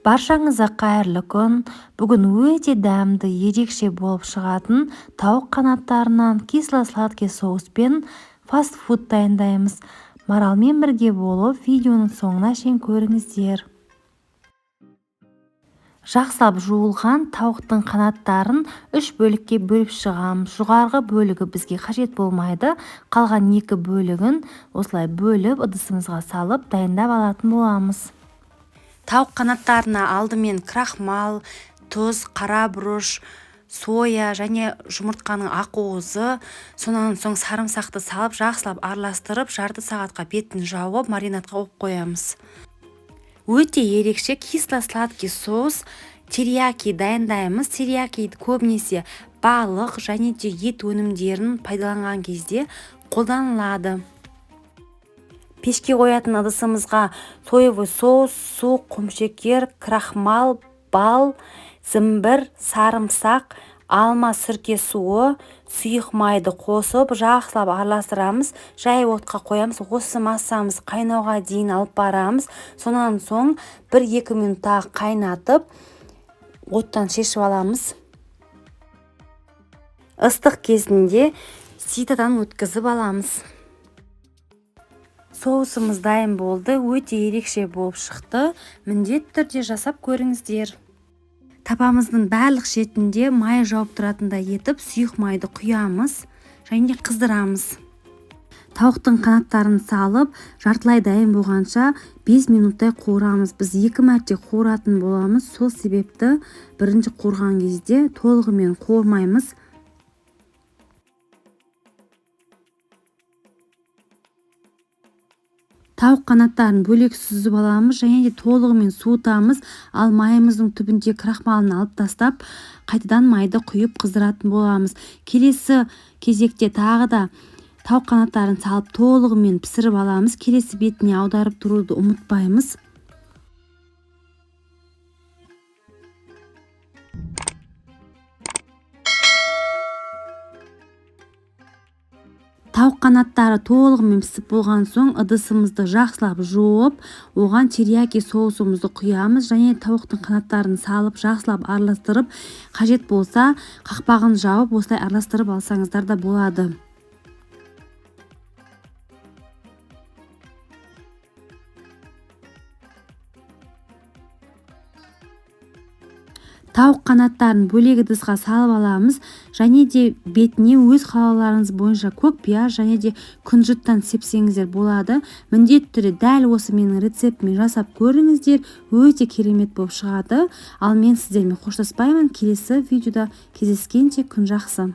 Баршаңызға қайырлы күн. Бүгін өте дәмді, ерекше болып шығатын тауық қанаттарынан кисло-сладкий соуспен фастфуд дайындаймыз. Маралмен бірге болып видеоның соңына шейін көріңіздер. Жақсылап жуылған тауықтың қанаттарын 3 бөлікке бөліп шығамыз. Жоғарғы бөлігі бізге қажет болмайды. Қалған 2 бөлігін осылай бөліп ыдысымызға салып дайындап алатын боламыз. Тауық қанаттарына алдымен крахмал, тұз, қара бұрыш, соя және жұмыртқаның ақуызы, сонан соң сарымсақты салып жақсылап араластырып, жарты сағатқа бетін жауып маринадқа қойып қоямыз. Өте ерекше кисло-сладкий соус терияки дайындаймыз. Терияки көбінесе балық және де ет өнімдерін пайдаланған кезде қолданылады. Пешке қоятын ыдысымызға соевый соус, су, құмшекер, крахмал, бал, зімбір, сарымсақ, алма сірке суы, сұйық майды қосып жақсылап араластырамыз. Жай отқа қоямыз. Осы массамыз қайнауға дейін алып барамыз. Сонан соң 1-2 минутта қайнатып, оттан шешіп аламыз. Ыстық кезінде ситадан өткізіп аламыз. Соусымыз дайын болды. Өте ерекше болып шықты. Міндетті түрде жасап көріңіздер. Тапамыздың барлық шетінде май жауып тұратындай етіп, сұйық майды құямыз және қыздырамыз. Тауықтың қанаттарын салып, жартылай дайын болғанша 5 минуттай қуырамыз. Біз 2 мәрте қуыратын боламыз. Сол себепті бірінші қуырған кезде толығымен қуырмаймыз. Тауық қанаттарын бөлек сүзіп аламыз және де толығымен суытамыз. Ал майымыздың түбінде крахмалын алып тастап, қайтадан майды құйып қыздыратын боламыз. Келесі кезекте тағы да тауық қанаттарын салып толығымен пісіріп аламыз. Келесі бетіне аударып тұруды ұмытпаймыз. Тауық қанаттары толығымен пісіп болған соң ыдысымызды жақсылап жуып, оған терияки соусымызды құямыз және тауықтың қанаттарын салып жақсылап араластырып, қажет болса қақпағын жауып осылай араластырып алсаңыздар да болады. Тауық қанаттарын бөлек ыдысқа салып аламыз және де бетіне өз қалауларыңыз бойынша көк пияз және де күнжіттен сепсеңіздер болады. Міндетті түрде дәл осы менің рецептімен жасап көріңіздер. Өте керемет болып шығады. Ал мен сіздермен қоштаспаймын. Келесі видеода кездескенше күн жақсы.